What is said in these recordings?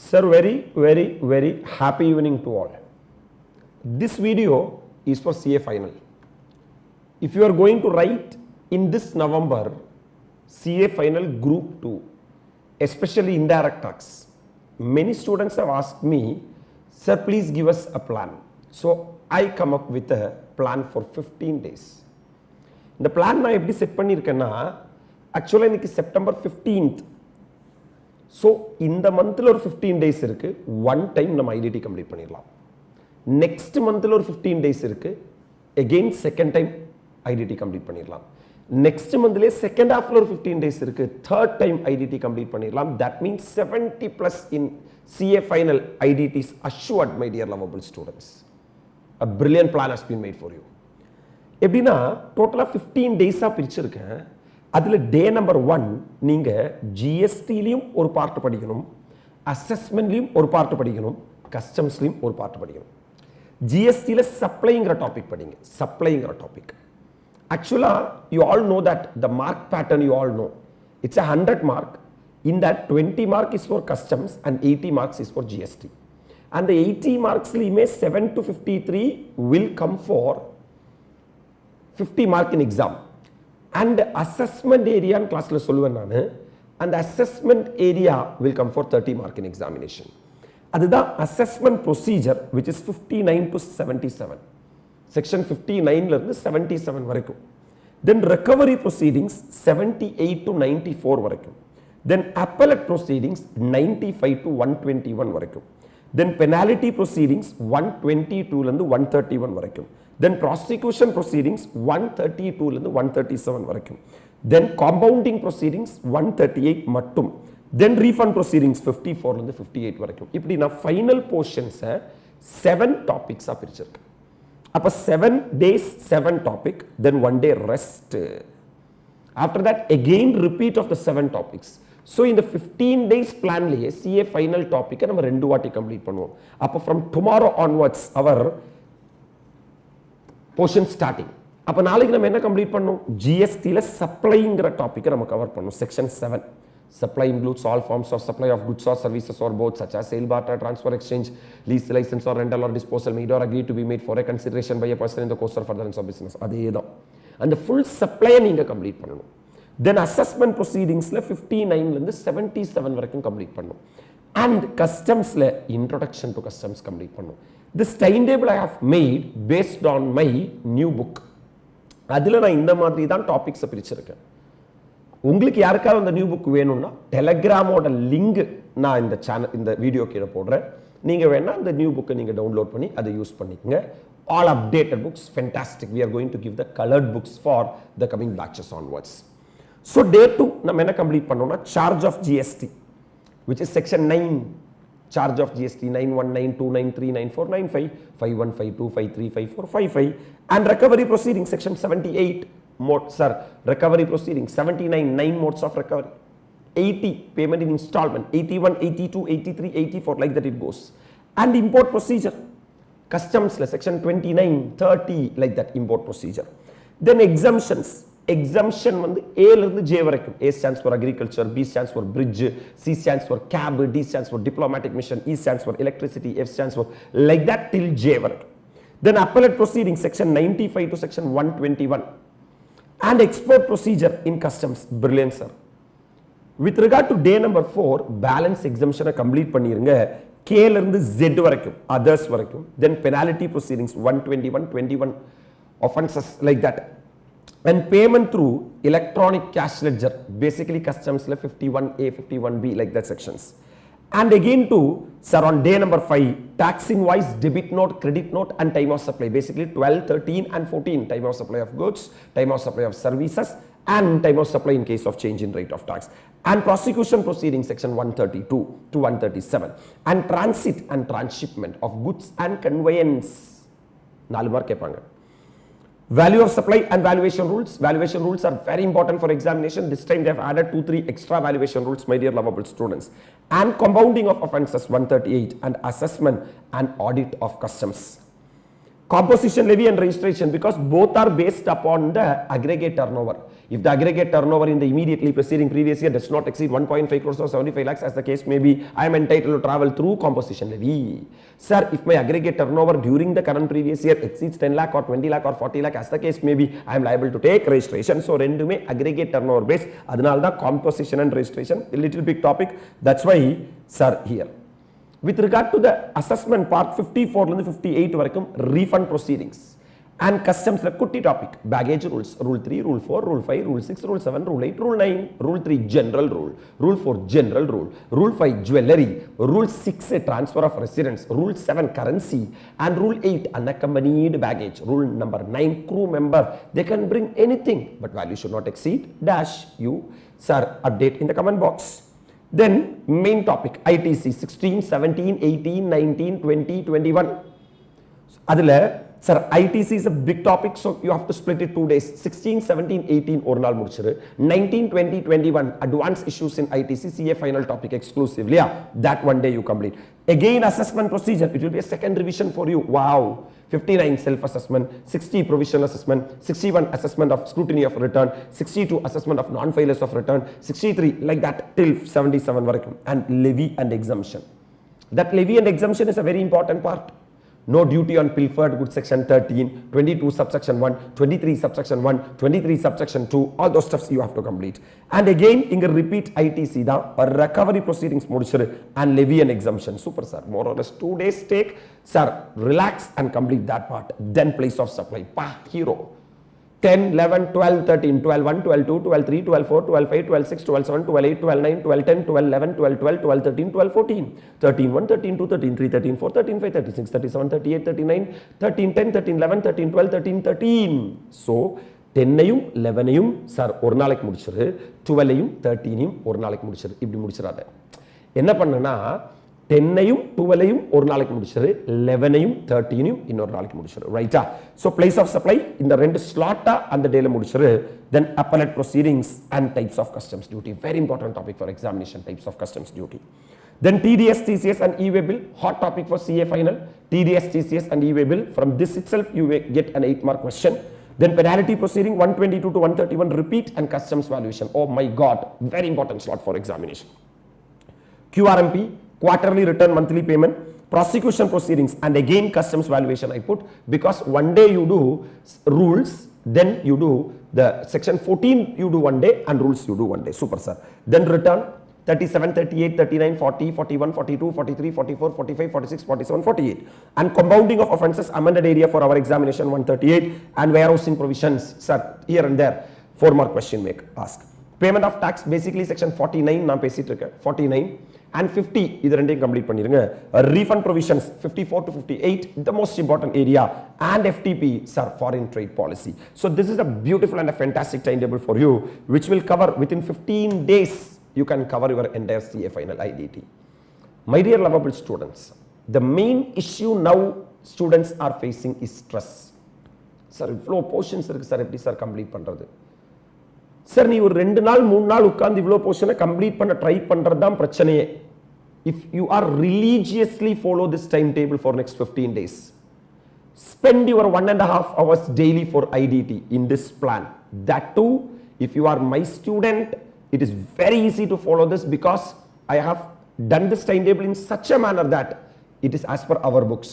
Sir, very happy evening to all. This video is for CA final. If you are going to write in this November CA final group 2, especially indirect tax, many students have asked me, sir, please give us a plan. So I come up with a plan for 15 days. The plan நான் எப்படி set பண்ணியிருக்கேன்னா, actually இன்னைக்கு September 15th. So இந்த மந்த்ல ஒரு 15 days இருக்கு, one time நம்ம IDT complete பண்ணிடலாம். Next monthல ஒரு 15 days இருக்கு, again second time IDT complete பண்ணிடலாம். Next monthல second halfல ஒரு 15 days இருக்கு, third time IDT complete பண்ணிடலாம். That means 70 plus in CA final IDT is assured, my dear lovable students. A brilliant plan has been made for you. எப்படின்னா டோட்டலா 15 days பிரிச்சிருக்கேன். அதுல டே number 1 நீங்க ஜிஎஸ்டிலயும் ஒரு part படிக்கணும், அசஸ்மென்ட்லயும் ஒரு பார்ட் படிக்கணும், கஸ்டம்ஸ்லயும் ஒரு பார்ட் படிக்கணும். ஜிஎஸ்டில சப்ளைங்கிற டாபிக் படிங்க. சப்ளைங்கிற டாபிக் ஆக்சுவலா you all know that the mark pattern you all know it's 100 mark. In that 20 mark is for customs and 80 marks is for GST. And the 80 marks lime 7 to 53 will come for 50 mark in exam. And assessment area in class la solluven nanu, and assessment area will come for 30 mark in examination. Adudha assessment procedure which is 59 to 77. Section 59 la irundhu 77 varaikum. Then recovery proceedings 78 to 94 varaikum. Then appellate proceedings 95 to 121 varaikum. Then penalty proceedings 122 la irundhu 131 varaikum. Then prosecution proceedings 132 la irundhu 137 varaikum. Then compounding proceedings 138 mattum. Then refund proceedings 54 la irundhu 58 varaikum. Ipdi na final portions 7 topics ah pirichirukku. Appa 7 days 7 topic, then 1 day rest. After that again repeat of the 7 topics. So in the 15 days plan liye CA final topic நம்ம ரெண்டு வாட்டி complete பண்ணுவோம். அப்ப from tomorrow onwards our portion starting. அப்ப நாளைக்கு நம்ம என்ன complete பண்ணோம்? GST ல supplyங்கிற டாபிக் நம்ம கவர் பண்ணோம். Section 7. Supply includes all forms of supply of goods or services or both such as sale, barter, transfer, exchange, lease, license or rental or disposal made or agreed to be made for a consideration by a person in the course or furtherance of business. அதேதான். And the full supply நீங்க complete பண்ணணும். Then assessment proceedings la 59 la 77 varakum complete pannum, and customs la introduction to customs complete pannum. This timetable I have made based on my new book. adila na indha maadhiri dhaan topics pirichirukken. உங்களுக்கு யாருக்காவது அந்த new book வேணும்னா டெலிகிராமோட link நான் இந்த channel இந்த video கீழே போடுறேன். நீங்க வேணா அந்த நியூ புக்கை நீங்க டவுன்லோட் பண்ணி அதை யூஸ் பண்ணிக்கங்க. All updated books, fantastic. We are going to give the colored books for the coming batches onwards. So day 2 நம்ம என்ன கம்ப்ளீட் பண்ணோம்னா charge of GST, which is section 9, charge of GST 919 293 94 95 51 52 53 54 55, and recovery proceeding section 78 mode, sir, recovery proceeding 79 9 modes of recovery, 80 payment in installment, 81 82 83 84 like that it goes, and import procedure customs section 29 30 like that import procedure. Then exemptions, exemption வந்து A ல இருந்து J வரைக்கும். A stands for agriculture, B stands for bridge, C stands for cab, D stands for diplomatic mission, E stands for electricity, F stands for like that till J வரைக்கும். Then appellate proceeding section 95 to section 121, and export procedure in customs. Brilliant, sir. With regard to day number 4, balance exemption complete பண்ணிருங்க. K ல இருந்து Z வரைக்கும், others வரைக்கும். Then penalty proceedings 121 21 offenses like that. And payment through electronic cash ledger, basically customs la 51A 51B like that sections. And again to sir on day number 5, tax invoice, debit note, credit note, and time of supply, basically 12 13 and 14, time of supply of goods, time of supply of services, and time of supply in case of change in rate of tax, and prosecution proceeding section 132 to 137, and transit and transshipment of goods and conveyance. 4 mark kepanga. Value of supply and valuation rules. Valuation rules are very important for examination. This time they have added 2-3 extra valuation rules, my dear lovable students. And compounding of offences 138, and assessment and audit of customs. Composition levy and registration, because both are based upon the aggregate turnover. If the aggregate turnover in the immediately preceding previous year does not exceed 1.5 crores or 75 lakhs, as the case may be, I am entitled to travel through composition levy. Sir, if my aggregate turnover during the current previous year exceeds 10 lakh or 20 lakh or 40 lakh, as the case may be, I am liable to take registration. So, rendume aggregate turnover base. Adnalda composition and registration, a little big topic. That's why, sir, here. With regard to the assessment part, 54 to 58 varakum refund proceedings and customs kutti topic, baggage rules, rule 3, rule 4, rule 5, rule 6, rule 7, rule 8, rule 9, rule 3 general rule, rule 4 general rule, rule 5 jewellery, rule 6 transfer of residence, rule 7 currency, and rule 8 unaccompanied baggage, rule number 9 crew member, they can bring anything but value should not exceed dash. You, sir, update in the comment box. Then main topic ITC 16, 17, 18, 19, 20, 21. Adile, sir, ITC is a big topic, so you have to split it 2 days. 16, 17, 18 or naal mudichiru. 19, 20, 21 advanced issues in ITC, CA final topic exclusively. Yeah, that one day you complete. Again, assessment procedure, it will be a second revision for you. Wow. 59 self-assessment, 60 provisional assessment, 61 assessment of scrutiny of return, 62 assessment of non-failures of return, 63 like that till 77 varakum, and levy and exemption. That levy and exemption is a very important part. No duty on pilfered goods section 13, 22 subsection 1, 23 subsection 1, 23 subsection 2, all those stuffs you have to complete. And again, inga repeat ITC da recovery proceedings mudichiru and levy and exemption. Super sir, more or less 2 days take. Sir, relax and complete that part. Then place of supply, hero. 10, 11, 12, 13, 12, 1, 12, 2, 12, 3, 12, 4, 12, 5, 12, 6, 12, 7, 12, 8, 12, 9, 12, 10, 12, 11, 12, 12, 12, 13, 12, 14, 13, 1, 13, 2, 13, 3, 13, 4, 13, 5, 36, 37, 38, 39, 13, 10, 13, 11, 13, 12, 13, 13. So, 10ஐயும் 11ஐயும் sir ஒரு நாளைக்கு முடிச்சிரு, 12ஐயும் 13ஐயும் ஒரு நாளைக்கு முடிச்சிரு. இப்படி முடிச்சிராத. என்ன பண்ணனா 10ஐயும் 12ஐயும் ஒரு நாளைக்கு முடிச்சிரு, 11ஐயும் 13ஐயும் இன்னொரு நாளைக்கு முடிச்சிரு. ரைட்டா? So place of supply இந்த ரெண்டு ஸ்லாட்டா அந்த டேல முடிச்சிரு. Then appellate proceedings and types of customs duty. Very important topic for examination, types of customs duty. Then TDS, TCS and e-way bill, hot topic for CA final. TDS, TCS and e-way bill. From this itself you get an 8-mark question. Then penalty proceeding 122 to 131 repeat and customs valuation. Oh my god, very important slot for examination. QRMP, quarterly return monthly payment, prosecution proceedings, and again customs valuation I put because one day you do rules, then you do the section 14 you do one day and rules you do one day. Super sir. Then return 37, 38, 39, 40, 41, 42, 43, 44, 45, 46, 47, 48. And compounding of offences amended area for our examination 138 and warehousing provisions, sir, here and there. 4-mark question ask. Payment of tax basically section 49 நான் பேசிட்டு இருக்கேன் 49 and 50 இது ரெண்டையும் complete பண்ணிருங்க. Refund provisions 54 to 58 the most important area and FTP sir foreign trade policy. So this is a beautiful and a fantastic timetable for you which will cover within 15 days you can cover your entire CA final IDT. My dear lovable students, the main issue now students are facing is stress. Sir இவ்ளோ portions இருக்கு sir எப்படி sir complete பண்றது? Sir நீ ஒரு 2 நாள் 3 நாள் உட்கார்ந்து இவ்ளோ போர்ஷனை கம்ப்ளீட் பண்ண ட்ரை பண்றது தான் பிரச்சனையே. If you are religiously follow this timetable for next 15 days, spend your 1.5 hours daily for IDT in this plan. That too, if you are my student, it is very easy to follow this because I have done this timetable in such a manner that it is as per our books.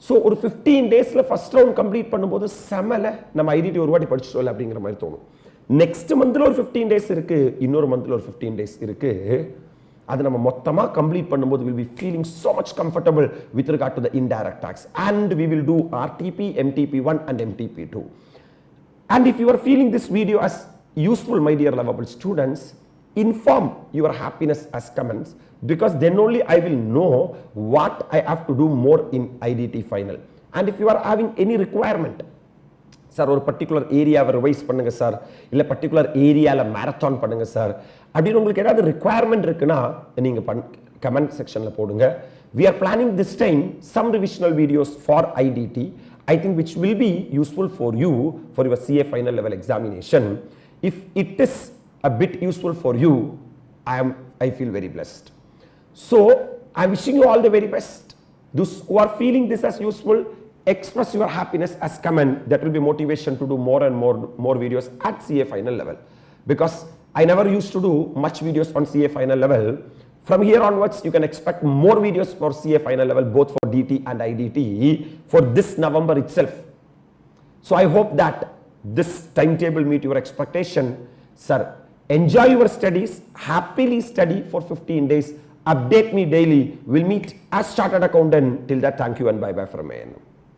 So ஒரு 15 daysல first round complete பண்ணும்போது செமல நம்ம IDT ஒரு வாட்டி படிச்சிட்டோம் அப்படிங்கிற மாதிரி தோணும். Next மந்த்ல ஒரு 15 days இருக்கு, இன்னொரு மந்த்ல ஒரு 15 days இருக்கு. அது நம்ம மொத்தமா கம்ப்ளீட் பண்ணும்போது will be feeling so much comfortable with regard to the indirect tax and we will do RTP, MTP1 and MTP2. And if you are feeling this video as useful, my dear lovable students, inform your happiness as comments because then only I will know what I have to do more in IDT final. And if you are having any requirement, sir ஒரு particular ஏரியாவை revise பண்ணுங்க sir, இல்லை particular ஏரியாவில் marathon பண்ணுங்க sir அப்படின்னு உங்களுக்கு ஏதாவது requirement இருக்குன்னா நீங்கள் கமெண்ட் செக்ஷனில் போடுங்க. We are planning this time some revisional videos for IDT, I think which will be useful for you for your CA final level examination. If it is a bit useful for you, I feel very blessed. So, I am wishing you all the very best. Those who are feeling this as useful, express your happiness as comment. That will be motivation to do more and more videos at CA final level, because I never used to do much videos on CA final level. From here onwards, you can expect more videos for CA final level, both for DT and IDT for this November itself. So I hope that this timetable meet your expectation. Sir, enjoy your studies, happily study for 15 days. Update me daily. We'll meet as chartered accountant. Till that, thank you and bye-bye from ANM.